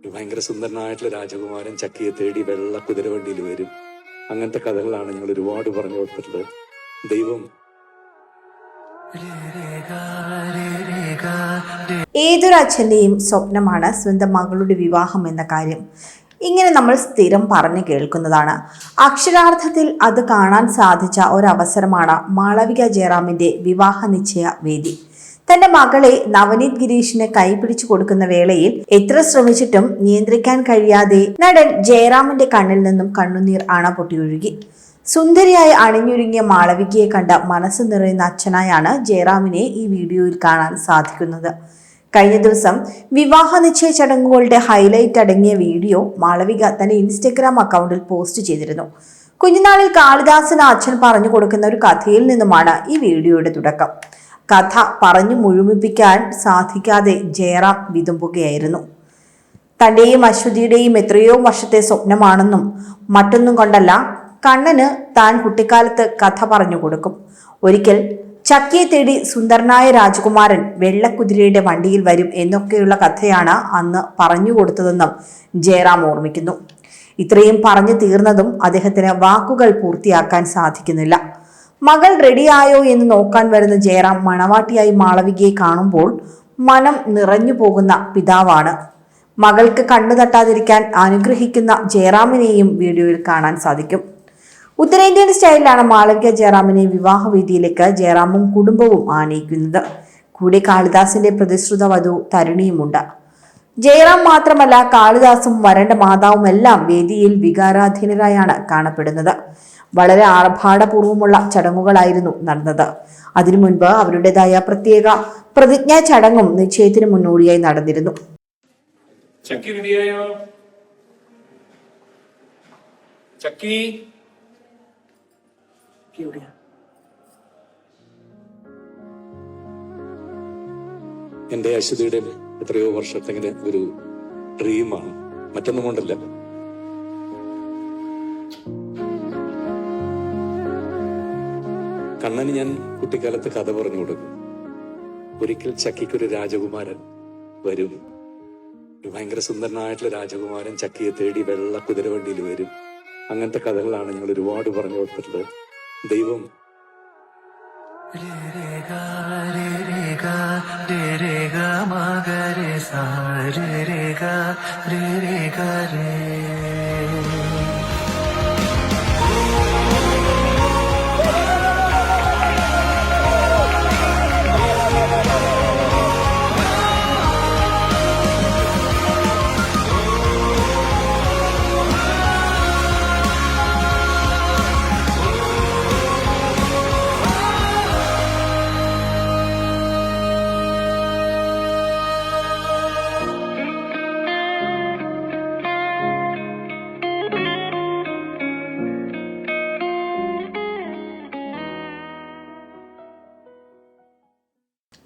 ഭയങ്കര സുന്ദരനായിട്ടുള്ള രാജകുമാരൻ ചക്കിയെ തേടി വെള്ള കുതിരവണ്ടിയിൽ വരും. അങ്ങനത്തെ കഥകളാണ് ഞങ്ങൾ ഒരുപാട് പറഞ്ഞു കൊടുത്തിട്ടുള്ളത്. ദൈവം ഏതൊരു അച്ഛൻ്റെയും സ്വപ്നമാണ് സ്വന്തം മകളുടെ വിവാഹം എന്ന കാര്യം. ഇങ്ങനെ നമ്മൾ സ്ഥിരം പറഞ്ഞു കേൾക്കുന്നതാണ്. അക്ഷരാർത്ഥത്തിൽ അത് കാണാൻ സാധിച്ച ഒരവസരമാണ് മാളവിക ജയറാമിൻ്റെ വിവാഹ നിശ്ചയ വേദി. തന്റെ മകളെ നവനീത് ഗിരീഷിന് കൈപിടിച്ചു കൊടുക്കുന്ന വേളയിൽ എത്ര ശ്രമിച്ചിട്ടും നിയന്ത്രിക്കാൻ കഴിയാതെ നടൻ ജയറാമിന്റെ കണ്ണിൽ നിന്നും കണ്ണുനീർ അണ പൊട്ടിയൊഴുകി. സുന്ദരിയായി അണിഞ്ഞൊരുങ്ങിയ മാളവികയെ കണ്ട മനസ്സ് നിറയുന്ന അച്ഛനായാണ് ജയറാമിനെ ഈ വീഡിയോയിൽ കാണാൻ സാധിക്കുന്നത്. കഴിഞ്ഞ ദിവസം വിവാഹ നിശ്ചയ ചടങ്ങുകളുടെ ഹൈലൈറ്റ് അടങ്ങിയ വീഡിയോ മാളവിക തന്റെ ഇൻസ്റ്റഗ്രാം അക്കൗണ്ടിൽ പോസ്റ്റ് ചെയ്തിരുന്നു. കുഞ്ഞുനാളിൽ കാളിദാസന് അച്ഛൻ പറഞ്ഞു കൊടുക്കുന്ന ഒരു കഥയിൽ നിന്നുമാണ് ഈ വീഡിയോയുടെ തുടക്കം. കഥ പറഞ്ഞു മുഴുമിപ്പിക്കാൻ സാധിക്കാതെ ജയറാം വിതുമ്പുകയായിരുന്നു. തന്റെയും അശ്വതിയുടെയും എത്രയോ വർഷത്തെ സ്വപ്നമാണെന്നും മറ്റൊന്നും കൊണ്ടല്ല, കണ്ണന് താൻ കുട്ടിക്കാലത്ത് കഥ പറഞ്ഞു കൊടുക്കും. ഒരിക്കൽ ചക്കിയെ തേടി സുന്ദരനായ രാജകുമാരൻ വെള്ളക്കുതിരയുടെ വണ്ടിയിൽ വരും എന്നൊക്കെയുള്ള കഥയാണ് അന്ന് പറഞ്ഞു കൊടുത്തതെന്നും ജയറാം ഓർമ്മിക്കുന്നു. ഇത്രയും പറഞ്ഞു തീർന്നതും അദ്ദേഹത്തിന് വാക്കുകൾ പൂർത്തിയാക്കാൻ സാധിക്കുന്നില്ല. മകൾ റെഡിയായോ എന്ന് നോക്കാൻ വരുന്ന ജയറാം മണവാട്ടിയായി മാളവികയെ കാണുമ്പോൾ മനം നിറഞ്ഞു പോകുന്ന പിതാവാണ്. മകൾക്ക് കണ്ണു തട്ടാതിരിക്കാൻ അനുഗ്രഹിക്കുന്ന ജയറാമിനെയും വീഡിയോയിൽ കാണാൻ സാധിക്കും. ഉത്തരേന്ത്യൻ സ്റ്റൈലിലാണ് മാളവിക ജയറാമിനെ വിവാഹവേദിയിലേക്ക് ജയറാമും കുടുംബവും ആനയിക്കുന്നത്. കൂടെ കാളിദാസിന്റെ പ്രതിശ്രുത വധു തരുണിയുമുണ്ട്. ജയറാം മാത്രമല്ല, കാളിദാസും വരന്റെ മാതാവും എല്ലാം വേദിയിൽ വികാരാധീനരായാണ് കാണപ്പെടുന്നത്. വളരെ ആർഭാടപൂർവ്വമുള്ള ചടങ്ങുകളായിരുന്നു നടന്നത്. അതിനു മുൻപ് അവരുടേതായ പ്രത്യേക പ്രതിജ്ഞാ ചടങ്ങും നിശ്ചയത്തിന് മുന്നോടിയായി നടന്നിരുന്നു. എന്റെ അശ്വതിയുടെ എത്രയോ വർഷത്തെ ഒരു ഡ്രീമാണ്, മറ്റൊന്നും കൊണ്ടല്ല. കണ്ണന് ഞാൻ കുട്ടിക്കാലത്ത് കഥ പറഞ്ഞു കൊടുക്കും. ഒരിക്കൽ ചക്കിക്കൊരു രാജകുമാരൻ വരും. ഭയങ്കര സുന്ദരനായിട്ടുള്ള രാജകുമാരൻ ചക്കിയെ തേടി വെള്ള കുതിരവണ്ടിയിൽ വരും. അങ്ങനത്തെ കഥകളാണ് ഞങ്ങൾ ഒരുപാട് പറഞ്ഞു കൊടുത്തിട്ടുള്ളത്. ദൈവം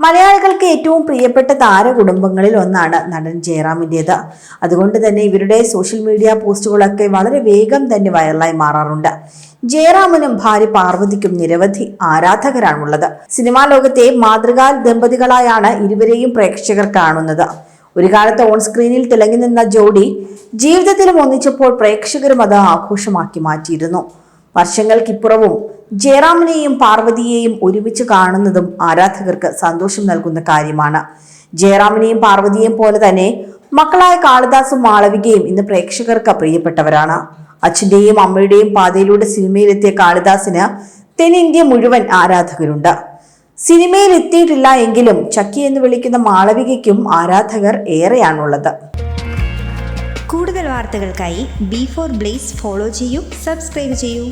മലയാളികൾക്ക് ഏറ്റവും പ്രിയപ്പെട്ട താരകുടുംബങ്ങളിൽ ഒന്നാണ് നടൻ ജയറാമിൻ്റേത്. അതുകൊണ്ട് തന്നെ ഇവരുടെ സോഷ്യൽ മീഡിയ പോസ്റ്റുകളൊക്കെ വളരെ വേഗം തന്നെ വൈറലായി മാറാറുണ്ട്. ജയറാമിനും ഭാര്യ പാർവതിക്കും നിരവധി ആരാധകരാണുള്ളത്. സിനിമാ ലോകത്തെ മാതൃകാ ദമ്പതികളായാണ് ഇരുവരെയും പ്രേക്ഷകർ കാണുന്നത്. ഒരു കാലത്ത് ഓൺ സ്ക്രീനിൽ തിളങ്ങി നിന്ന ജോഡി ജീവിതത്തിലും ഒന്നിച്ചപ്പോൾ പ്രേക്ഷകരും അത് ആഘോഷമാക്കി മാറ്റിയിരുന്നു. വർഷങ്ങൾക്കിപ്പുറവും ജയറാമിനെയും പാർവതിയെയും ഒരുമിച്ച് കാണുന്നതും ആരാധകർക്ക് സന്തോഷം നൽകുന്ന കാര്യമാണ്. ജയറാമിനെയും പാർവതിയെയും പോലെ തന്നെ മക്കളായ കാളിദാസും മാളവികയും ഇന്ന് പ്രേക്ഷകർക്ക് പ്രിയപ്പെട്ടവരാണ്. അച്ഛന്റെയും അമ്മയുടെയും പാതയിലൂടെ സിനിമയിലെത്തിയ കാളിദാസിന് തെന്നിന്ത്യ മുഴുവൻ ആരാധകരുണ്ട്. സിനിമയിൽ എത്തിയിട്ടില്ല എങ്കിലും ചക്കി എന്ന് വിളിക്കുന്ന മാളവികയ്ക്കും ആരാധകർ ഏറെയാണുള്ളത്. കൂടുതൽ വാർത്തകൾക്കായി B4 Blaze ഫോളോ ചെയ്യൂ, സബ്സ്ക്രൈബ് ചെയ്യൂ.